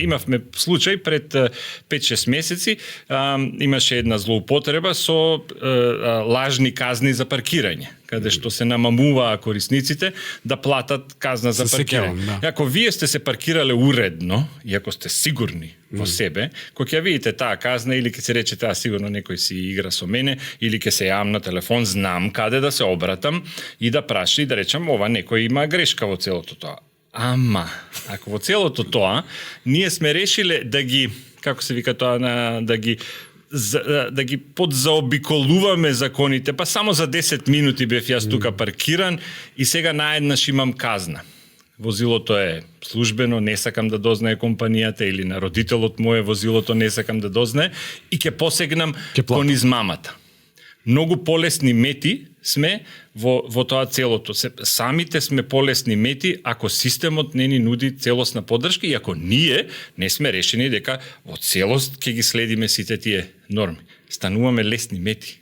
Имавме случај пред 5-6 месеци, имаше една злоупотреба со лажни казни за паркирање, каде што се намамуваа корисниците да платат казна за паркирање. Ако вие сте се паркирале уредно, и ако сте сигурни во себе, кога ќе видите таа казна или ќе се рече таа сигурно некој си игра со мене, или ќе се јавам на телефон, знам каде да се обратам и да праша и да речам ова некој има грешка во целото тоа. Ама, ако во целото тоа, ние сме решиле да ги, како се вика тоа, да ги подзаобиколуваме законите, па само за 10 минути бев јас тука паркиран и сега наеднаш имам казна. Возилото е службено, не сакам да дознае компанијата или на родителот мој возилото не сакам да дознае и ќе посегнам кон измамата. Многу полесни мети сме во тоа целото. Самите сме полесни мети ако системот не ни нуди целосна поддршка и ако ние не сме решени дека во целост ќе ги следиме сите тие норми. Стануваме лесни мети.